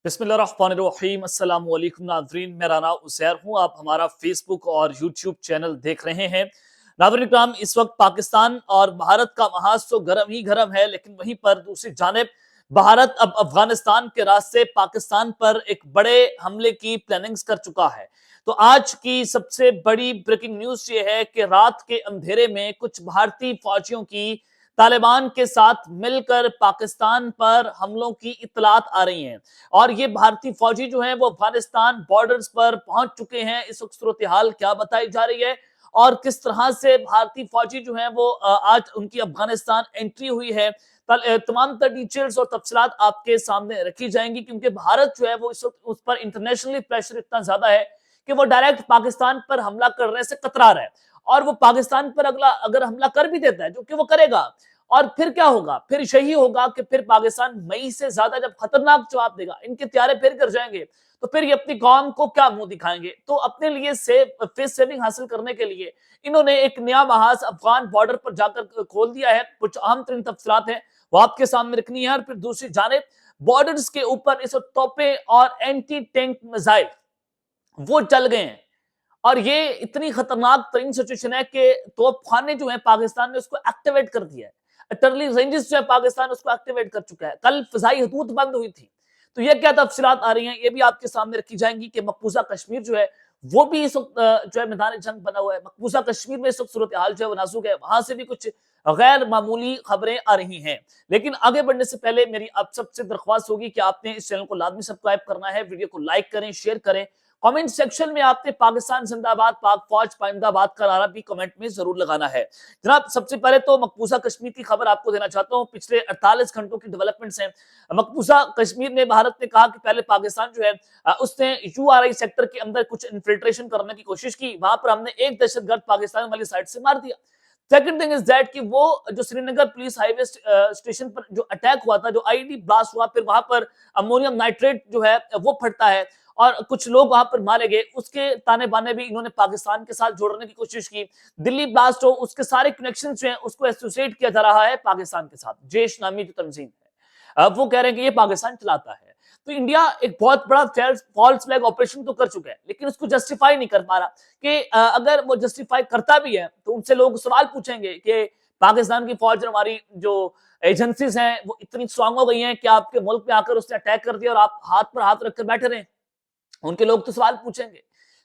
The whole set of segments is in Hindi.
बिस्मिल्लाहिर्रहमानिर्रहीम अस्सलाम वालेकुम नाज़रीन, मैं राना उसैर हूँ। आप हमारा फेसबुक और यूट्यूब चैनल देख रहे हैं। नाज़रीन इकराम, इस वक्त पाकिस्तान और भारत का महाज तो गर्म ही गर्म है, लेकिन वहीं पर दूसरी जानिब भारत अब अफगानिस्तान के रास्ते पाकिस्तान पर एक बड़े हमले की प्लानिंग्स कर चुका है। तो आज की सबसे बड़ी ब्रेकिंग न्यूज ये है कि रात के अंधेरे में कुछ भारतीय फौजियों की तालिबान के साथ मिलकर पाकिस्तान पर हमलों की इत्तलात आ रही हैं और ये भारतीय फौजी जो हैं वो अफगानिस्तान बॉर्डर्स पर पहुंच चुके हैं। इस वक्त सूरत हाल क्या बताई जा रही है और किस तरह से भारतीय फौजी जो हैं वो आज उनकी अफगानिस्तान एंट्री हुई है, तमाम तर डिटेल्स और तफसीलात आपके सामने रखी जाएंगी, क्योंकि भारत जो है वो इस वक्त उस पर इंटरनेशनली प्रेशर इतना ज्यादा है कि वो डायरेक्ट पाकिस्तान पर हमला करने से कतरा रहा है। और वो पाकिस्तान पर अगला अगर हमला कर भी देता है, जो कि वो करेगा, और फिर क्या होगा, फिर यही होगा कि फिर पाकिस्तान मई से ज्यादा जब खतरनाक जवाब देगा, इनके त्यारे फिर कर जाएंगे, तो फिर ये अपनी कौम को क्या मुंह दिखाएंगे। तो अपने लिए फेस सेविंग हासिल करने के लिए इन्होंने एक नया महाज अफगान बॉर्डर पर जाकर खोल दिया है। कुछ अहम तरीन तफसीलात हैं वो आपके सामने रखनी है। और फिर दूसरी जानिब बॉर्डर्स के ऊपर इस तोपे और एंटी टैंक मिसाइल वो चल गए हैं। और ये इतनी खतरनाक तरीन सिचुएशन है कि तोपखाने जो है पाकिस्तान ने उसको एक्टिवेट कर दिया है। टर्ली रेंजेस जो है पाकिस्तान उसको एक्टिवेट कर चुका है। कल फिजाई हदूद बंद हुई थी। तो ये क्या तफसीलात आ रही हैं ये भी आपके सामने रखी जाएंगी कि मकबूजा कश्मीर जो है वो भी इस वक्त जो है मैदान जंग बना हुआ है। मकबूजा कश्मीर में इस वक्त सूरत हाल जो है वो नाजुक है, वहां से भी कुछ गैर मामूली खबरें आ रही हैं। लेकिन आगे बढ़ने से पहले मेरी आप सबसे दरख्वास्त होगी कि आपने इस चैनल को लाजमी सब्सक्राइब करना है, वीडियो को लाइक करें, शेयर करें। कमेंट सेक्शन में आपने पाकिस्तान जिंदाबाद, पाक फौज पाइंदाबाद का नारा भी कमेंट में जरूर लगाना है। जनाब, सबसे पहले तो मकबूजा कश्मीर की खबर आपको देना चाहता हूं। पिछले 48 घंटों की डेवलपमेंट्स हैं मकबूजा कश्मीर में। भारत ने कहा कि पहले पाकिस्तान जो है उसने यूआरआई सेक्टर के अंदर कुछ इन्फिल्ट्रेशन करने की कोशिश की, वहां पर हमने एक दहशतगर्द पाकिस्तान वाली साइड से मार दिया। सेकंड थिंग इज दैट कि वो जो श्रीनगर पुलिस हाईवे स्टेशन पर जो अटैक हुआ था, जो आईडी ब्लास्ट हुआ, फिर वहां पर अमोनियम नाइट्रेट जो है वो फटता है और कुछ लोग वहां पर मारे गए, उसके ताने बाने भी इन्होंने पाकिस्तान के साथ जोड़ने की कोशिश की। दिल्ली ब्लास्ट हो, उसके सारे कनेक्शन जो हैं उसको एसोसिएट किया जा रहा है पाकिस्तान के साथ। जैश नामी जो तंजीम है वो कह रहे हैं कि ये पाकिस्तान चलाता है। तो इंडिया एक बहुत बड़ा फॉल्स फ्लैग ऑपरेशन तो कर चुका है, लेकिन उसको जस्टिफाई नहीं कर पा रहा कि अगर वो जस्टिफाई करता भी है तो उनसे लोग सवाल पूछेंगे कि पाकिस्तान की फौज, हमारी जो एजेंसीज हैं वो इतनी स्ट्रांग हो गई हैं कि आपके मुल्क में आकर उसने अटैक कर दिया और आप हाथ पर हाथ रखकर बैठे रहे। उनके लोग तो सवाल पूछेंगे।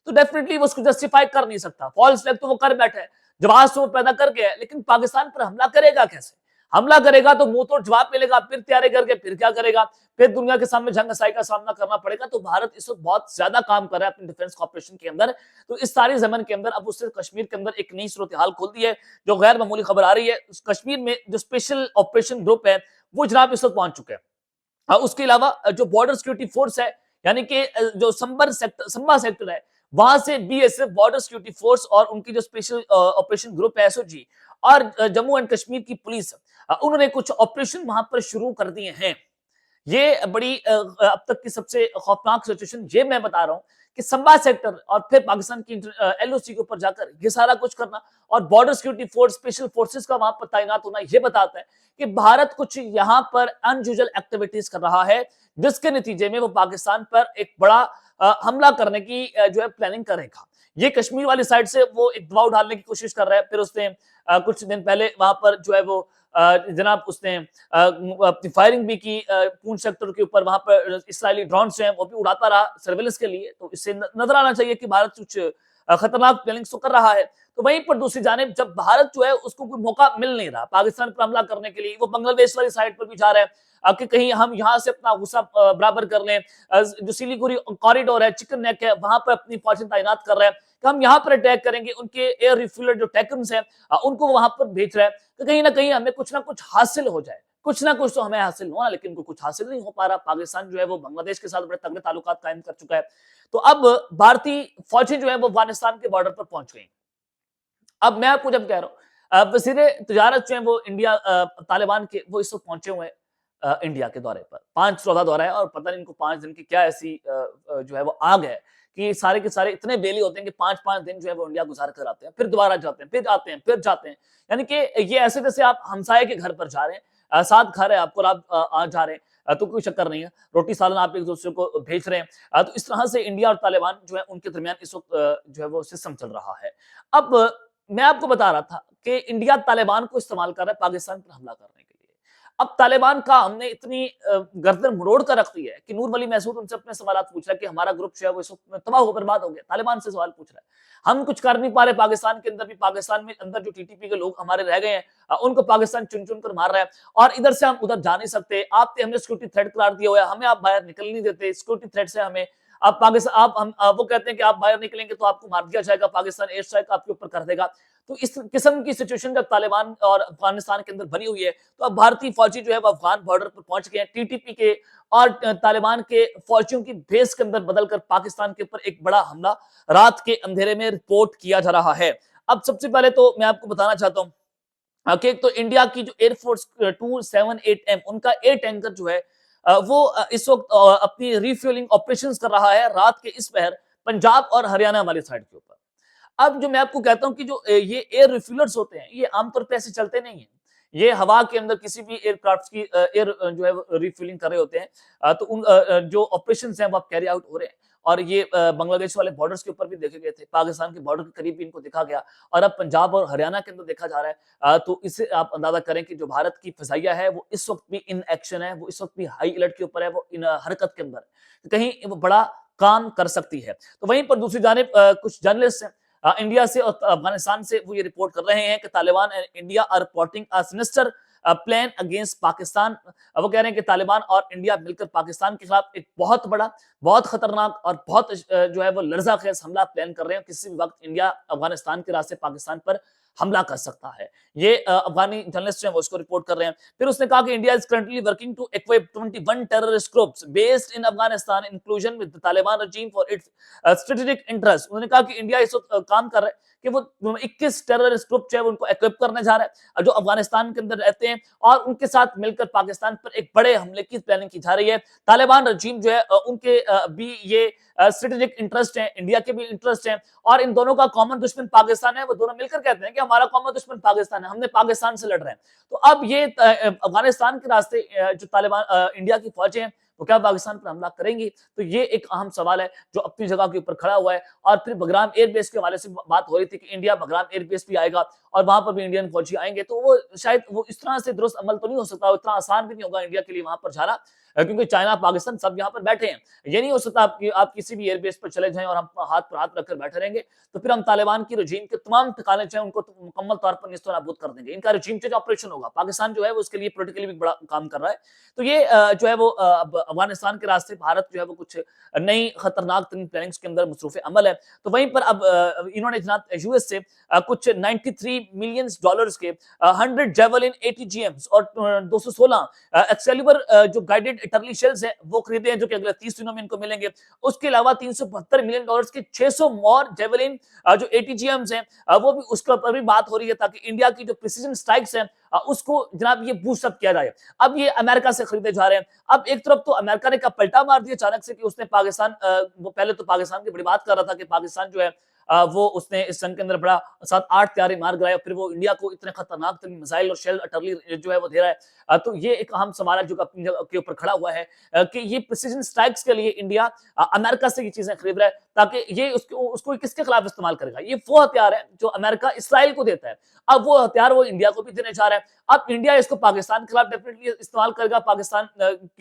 तो डेफिनेटली वो उसको जस्टिफाई कर नहीं सकता। फॉल्स फ्लैग तो वो कर बैठा है, जवाब तो वो पैदा कर गया है, लेकिन पाकिस्तान पर हमला करेगा कैसे? हमला करेगा तो मुंह तोड़ जवाब मिलेगा, फिर तैयारी करके फिर क्या करेगा? फिर दुनिया के सामने जंग हसाई का सामना करना पड़ेगा। तो भारत इस वक्त बहुत ज्यादा काम कर रहा है अपने डिफेंस कॉर्पोरेशन के अंदर। तो इस सारी जमन के अंदर अब उसने कश्मीर के अंदर एक नई सूरत हाल खोल दी है, जो गैर मामूली खबर आ रही है। उस कश्मीर में जो स्पेशल ऑपरेशन ग्रुप है वो जनाब इस वक्त पहुंच चुके हैं। उसके अलावा जो बॉर्डर सिक्योरिटी फोर्स है, यानी कि जो संबा सेक्टर है, वहां से बीएसएफ, बॉर्डर सिक्योरिटी फोर्स और उनकी जो स्पेशल ऑपरेशन ग्रुप है एसओजी, और जम्मू एंड कश्मीर की पुलिस, उन्होंने कुछ ऑपरेशन वहां पर शुरू कर दिए हैं। ये बड़ी अब तक की सबसे खौफनाक सिचुएशन ये मैं बता रहा हूं कि संबा सेक्टर और फिर पाकिस्तान की एलओसी के ऊपर जाकर ये सारा कुछ करना और border security force, special forces का वहां पर तैनात होना, ये बताता है कि भारत कुछ यहां पर अनयूजुअल एक्टिविटीज कर रहा है, जिसके नतीजे में वो पाकिस्तान पर एक बड़ा हमला करने की जो है प्लानिंग करेगा। ये कश्मीर वाली साइड से वो एक दबाव डालने की कोशिश कर रहा है। फिर उसने कुछ दिन पहले वहां पर जो है वो जनाब उसने अपनी फायरिंग भी की पूंछ सेक्टर के ऊपर। वहां पर इसराइली ड्रोन जो है वो भी उड़ाता रहा सर्वेलेंस के लिए। तो इससे नजर आना चाहिए कि भारत कुछ खतरनाक प्लानिंग तो कर रहा है। तो वहीं पर दूसरी जानिब जब भारत जो है उसको कोई मौका मिल नहीं रहा पाकिस्तान पर हमला करने के लिए, वो बांग्लादेश वाली साइड पर भी जा रहा है कि कहीं हम यहाँ से अपना गुस्सा बराबर कर लें। जो सिलीगुड़ी कॉरिडोर है, चिकन नेक है, वहां पर अपनी फौजें तैनात कर रहे हैं कि हम यहाँ पर अटैक करेंगे। उनके एयर रिफ्यूलर जो टैकन्स हैं उनको वहां पर भेज रहे हैं कि कहीं ना कहीं हमें कुछ ना कुछ हासिल हो जाए। कुछ ना कुछ तो हमें हासिल होना, लेकिन उनको कुछ हासिल नहीं हो पा रहा। पाकिस्तान जो है वो बांग्लादेश के साथ बड़े तगड़े ताल्लुकात कायम कर चुका है। तो अब भारतीय फौजें जो है वो अफगानिस्तान के बॉर्डर पर पहुंच गई। अब मैं आपको जब कह रहा हूँ वजीरे तजारत जो है वो इंडिया तालिबान के वो इस वक्त पहुंचे हुए हैं इंडिया के दौरे पर। 5 रोजा दौरा है और पता नहीं इनको 5 दिन की क्या ऐसी जो है वो आग है कि सारे के सारे इतने बेली होते हैं कि 5-5 दिन जो है वो इंडिया गुजार कर आते हैं, फिर दोबारा जाते हैं, फिर आते हैं, फिर जाते हैं। यानी कि ये ऐसे जैसे आप हमसाये के घर पर जा रहे हैं, साथ खा रहे हैं आपको, आप जा रहे हैं। तो कोई चक्कर नहीं है, रोटी सालन आप एक दूसरे को भेज रहे हैं। तो इस तरह से इंडिया और तालिबान जो है उनके दरमियान इस वक्त जो है वो सिस्टम चल रहा है। अब मैं आपको बता रहा था कि इंडिया तालिबान को इस्तेमाल कर रहा है पाकिस्तान पर हमला करने के लिए। अब तालिबान का हमने इतनी गर्दन मरोड़ कर रख दी है कि नूर वली महसूद उनसे अपने सवाल पूछ रहा है कि हमारा ग्रुप जो है वो इस वक्त तबाह हो बर्बाद हो गया, तालिबान से सवाल पूछ रहा है। हम कुछ कर नहीं पा रहे पाकिस्तान के अंदर भी, पाकिस्तान में अंदर जो टीटीपी के लोग हमारे रह गए हैं उनको पाकिस्तान चुन चुन कर मार रहा है और इधर से हम उधर जा नहीं सकते। आपने हमने सिक्योरिटी थ्रेट करार दिया हुआ है, हमें आप बाहर निकल नहीं देते, सिक्योरिटी थ्रेट से हमें आप पाकिस्तान आप हम वो कहते हैं कि आप बाहर निकलेंगे तो आपको मार दिया जाएगा, पाकिस्तान एयर स्ट्राइक आपके ऊपर कर देगा। तो इस किस्म की सिचुएशन जब तालिबान और अफगानिस्तान के अंदर बनी हुई है तो अब भारतीय फौजी जो है वो अफगान बॉर्डर पर पहुंच गए हैं। टीटीपी के और तालिबान के फौजियों की बेस के अंदर बदलकर पाकिस्तान के ऊपर एक बड़ा हमला रात के अंधेरे में रिपोर्ट किया जा रहा है। अब सबसे पहले तो मैं आपको बताना चाहता हूं कि तो इंडिया की जो एयरफोर्स 278M उनका एयर टैंकर जो है वो इस वक्त अपनी रिफ्यूलिंग ऑपरेशंस कर रहा है रात के इस पहर पंजाब और हरियाणा वाली साइड के ऊपर। अब जो मैं आपको कहता हूं कि जो ये एयर रिफ्यूलर्स होते हैं ये आमतौर पे ऐसे चलते नहीं है, ये हवा के अंदर किसी भी एयरक्राफ्ट की एयर जो है रिफ्यूलिंग कर रहे होते हैं। तो उन जो ऑपरेशंस हैं वो अब कैरी आउट हो रहे हैं और ये बांग्लादेश वाले बॉर्डर्स के ऊपर भी देखे गए थे, पाकिस्तान के बॉर्डर के करीब भी इनको देखा गया और अब पंजाब और हरियाणा के अंदर देखा जा रहा है। तो इससे आप अंदाजा करें कि जो भारत की फिजाइया है वो इस वक्त भी इन एक्शन है, वो इस वक्त भी हाई अलर्ट के ऊपर है, वो इन हरकत के अंदर है, कहीं वो बड़ा काम कर सकती है। तो वहीं पर दूसरी जानिब कुछ जर्नलिस्ट हैं इंडिया से और अफगानिस्तान से, वो ये रिपोर्ट कर रहे हैं कि Taliban and India are reporting a sinister plan against Pakistan. वो कह रहे हैं कि तालिबान और इंडिया मिलकर पाकिस्तान के खिलाफ एक बहुत बड़ा, बहुत खतरनाक और बहुत जो है वो लर्जाखेज हमला प्लान कर रहे हैं। किसी भी वक्त इंडिया अफगानिस्तान के रास्ते पाकिस्तान पर हमला कर सकता है। ये अफगानी जर्नलिस्ट हैं वो इसको रिपोर्ट कर रहे हैं। फिर उसने कहा कि India is currently working to equip 21 terrorist groups based in Afghanistan inclusion with the Taliban regime for its strategic interest. उन्होंने कहा कि इंडिया इस वक्त काम कर रहा है कि वो 21 टेररिस्ट ग्रुप जो है उनको इक्विप करने जा रहा है जो अफगानिस्तान के अंदर रहते हैं और उनके साथ मिलकर पाकिस्तान पर एक बड़े हमले की प्लानिंग की जा रही है। तालिबान रजीम जो है उनके भी ये स्ट्रेटेजिक इंटरेस्ट है, इंडिया के भी इंटरेस्ट है और इन दोनों का कॉमन दुश्मन पाकिस्तान है। वो दोनों मिलकर कहते हैं कि हमारा कॉमन दुश्मन पाकिस्तान है, हमने पाकिस्तान से लड़ रहे हैं। तो अब ये अफगानिस्तान के रास्ते जो तालिबान इंडिया की फौजें हैं वो क्या पाकिस्तान पर हमला करेंगी? तो ये एक अहम सवाल है जो अपनी जगह के ऊपर खड़ा हुआ है। और फिर बगराम एयरबेस के हवाले से बात हो रही थी कि इंडिया बगराम एयरबेस भी आएगा और वहां पर भी इंडियन फौजी आएंगे। तो वो शायद वो इस तरह से दुरुस्त अमल तो नहीं हो सकता, इतना आसान भी नहीं होगा इंडिया के लिए वहां पर जाना, क्योंकि चाइना पाकिस्तान सब यहाँ पर बैठे हैं। ये नहीं हो सकता आप किसी भी एयरबेस पर चले जाएं और हम हाथ पर हाथ रखकर बैठे रहेंगे। तो फिर हम तालिबान की रजीम के तमाम ठिकाने जो है उनको मुकम्मल तौर पर निस्तो नाबूद कर देंगे। इनका रजीम चेंज ऑपरेशन होगा। पाकिस्तान जो है वो उसके लिए पोलिटिकली भी बड़ा काम कर रहा है। तो ये जो है वो अफगानिस्तान के रास्ते भारत जो है वो कुछ नई खतरनाक प्लानिंग्स के अंदर मसरूफ अमल है। तो वहीं पर अब इन्होंने जनाब यूएस से कुछ 93 मिलियन डॉलर्स के 100 जेवलिन ATGMs और 216 एक्सकेलिबर जो गाइडेड टर्ली शेल्स हैं वो खरीदे हैं, जो कि अगले 30 दिनों में इनको मिलेंगे। उसके अलावा 372 मिलियन डॉलर्स के 600 मोर जेवलिन जो ATGMs हैं वो भी उसके ऊपर भी बात हो रही है, ताकि इंडिया की जो प्रिसीजन स्ट्राइक्स हैं उसको जनाब ये बूस्ट अप किया जाए। अब ये अमेरिका से खरीदे जा रहे हैं। अब एक तरफ तो अमेरिका ने का पलटा मार दिया अचानक से कि उसने पाकिस्तान वो पहले तो पाकिस्तान की बड़ी बात कर रहा था कि पाकिस्तान जो है वो उसने इस जंग के अंदर बड़ा 7-8 त्यारे मार गिराए, फिर वो इंडिया को इतने खतरनाक तरीन मिसाइल और शेल अटरली जो है वो दे रहा है। तो ये एक अहम सवाल है जो अपनी जगह के ऊपर खड़ा हुआ है कि ये प्रिसीजन स्ट्राइक्स के लिए इंडिया अमेरिका से ये चीजें खरीद रहा है, ताकि ये उसको किसके खिलाफ इस्तेमाल करेगा? ये वो हथियार है जो अमेरिका इसराइल को देता है, अब वो हथियार वो इंडिया को भी देने जा रहा है। अब इंडिया इसको पाकिस्तान के खिलाफ डेफिनेटली इस्तेमाल करेगा, पाकिस्तान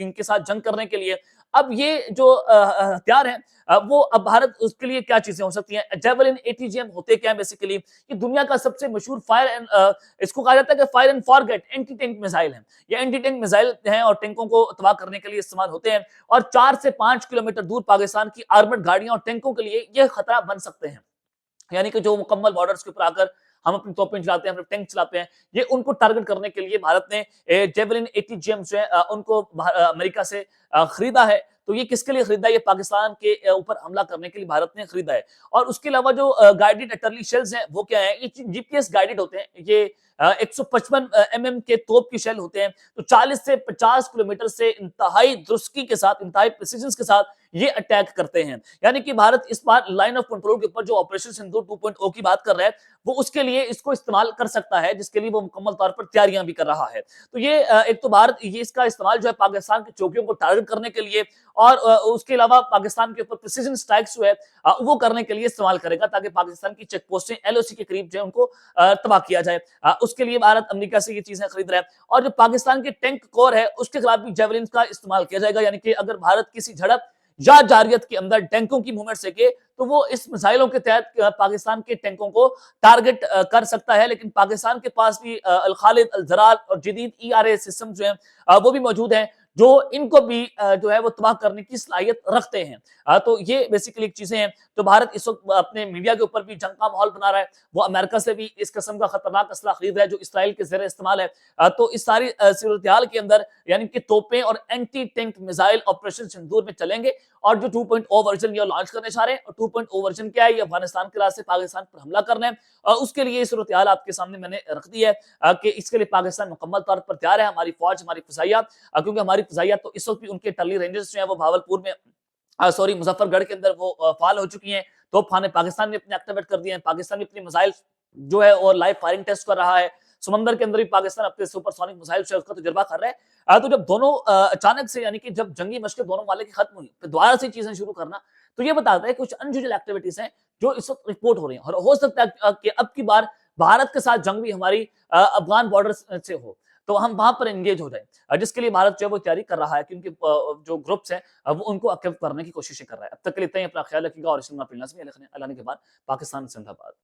के साथ जंग करने के लिए। अब ये जो हथियार है वो अब भारत उसके लिए क्या चीजें हो सकती हैं? जेवलिन ATGM होते क्या है बेसिकली? ये दुनिया का सबसे मशहूर फायर एंड इसको कहा जाता है कि fire and forget anti tank missile है। ये एंटी टैंक मिसाइल हैं और टैंकों को तबाह करने के लिए इस्तेमाल होते हैं और 4 से 5 किलोमीटर दूर पाकिस्तान की आर्मर्ड गाड़ियां और टैंकों के लिए ये खतरा बन सकते हैं। यानी कि जो मुकम्मल बॉर्डर्स के ऊपर आकर हम अपनी तोपें चलाते हैं, अपने टैंक चलाते हैं, ये उनको टारगेट करने के लिए भारत ने जेवलिन ATGM जो है उनको अमेरिका से खरीदा है। तो ये किसके लिए खरीदा है? ये पाकिस्तान के ऊपर हमला करने के लिए भारत ने खरीदा है। और उसके अलावा जो गाइडेड अटर्ली शेल्स हैं वो क्या है? ये जीपीएस गाइडेड होते हैं। ये 155 एमएम के तोप की शेल होते हैं। तो 40 से 50 किलोमीटर से इंतहाई दुरुस्ती के साथ, इंतहाई प्रिसिजन के साथ ये अटैक करते हैं। यानी कि भारत इस बार लाइन ऑफ कंट्रोल के ऊपर जो ऑपरेशन सिंदूर 2.0 की बात कर रहा है, वो उसके लिए इसको इस्तेमाल कर सकता है, जिसके लिए वो मुकम्मल तौर पर तैयारियां भी कर रहा है। तो ये एक तो भारत ये इसका इस्तेमाल जो है पाकिस्तान की चौकियों को टारगेट करने के लिए और उसके अलावा पाकिस्तान के ऊपर प्रिसिजन स्ट्राइक्स जो है वो करने के लिए इस्तेमाल करेगा, ताकि पाकिस्तान की चेक पोस्टें एलओसी के करीब जो है उनको तबाह किया जाए। उसके लिए भारत अमेरिका से ये चीजें खरीद रहा है। और जो पाकिस्तान के टैंक कोर है उसके खिलाफ भी जेवलिन का इस्तेमाल किया जाएगा। यानी कि अगर भारत किसी झड़प या जारियत के अंदर टैंकों की मूवमेंट सके तो वो इस मिसाइलों के तहत पाकिस्तान के टैंकों को टारगेट कर सकता है। लेकिन पाकिस्तान के पास भी अल खालिद, अल जराल और जदीद ईआरए सिस्टम जो है वो भी मौजूद हैं, जो इनको भी जो है वो तबाह करने की सलाहियत रखते हैं। तो ये बेसिकली चीजें हैं। तो भारत इस वक्त अपने मीडिया के ऊपर भी जंग का माहौल बना रहा है। वो अमेरिका से भी इस किस्म का खतरनाक असला खरीद रहा है जो इसराइल के ज़ेर इस्तेमाल है। तो इस सारी सूरत हाल के अंदर यानी कि तोपें और एंटी टैंक मिसाइल ऑपरेशन सिंदूर में चलेंगे। और जो 2.0 वर्जन ये लॉन्च करने जा रहे हैं, और 2.0 वर्जन क्या है? ये अफगानिस्तान के रास्ते पाकिस्तान पर हमला करना है। और उसके लिए सूरत हाल आपके सामने मैंने रख दी है कि इसके लिए पाकिस्तान मुकम्मल तौर पर तैयार है। हमारी फौज, हमारी फिजाइया, क्योंकि हमारी फिजाइया तो इस वक्त भी उनके टली रेंजर्स जो है वो भावलपुर में सॉरी मुजफ्फरगढ़ के अंदर वो फाल हो चुकी हैं। तोपखाने पाकिस्तान ने अपने एक्टिवेट कर दिए हैं। पाकिस्तान भी अपनी मिसाइल जो है और लाइव फायरिंग टेस्ट कर रहा है। समंदर के अंदर भी पाकिस्तान अपने सुपरसोनिक मिसाइल से उसका तजुर्बा कर रहा है। तो जब दोनों अचानक से यानी कि जब जंगी मशकें दोनों वाले की खत्म हुई, फिर दोबारा से चीजें शुरू करना, तो ये बताता है कुछ अनयूजुअल एक्टिविटीज हैं जो इस वक्त रिपोर्ट हो रही हैं। और हो सकता है कि अब की बार भारत के साथ जंग भी हमारी अफगान बॉर्डर से हो, तो हम वहां पर एंगेज हो जाए, जिसके लिए भारत जो है वो तैयारी कर रहा है, क्योंकि जो ग्रुप्स हैं वो उनको अकेव करने की कोशिश कर रहा है। अब तक के लिए इतना ही। अपना ख्याल रखिएगा और इस अल्लाह के बाद पाकिस्तान जिंदाबाद।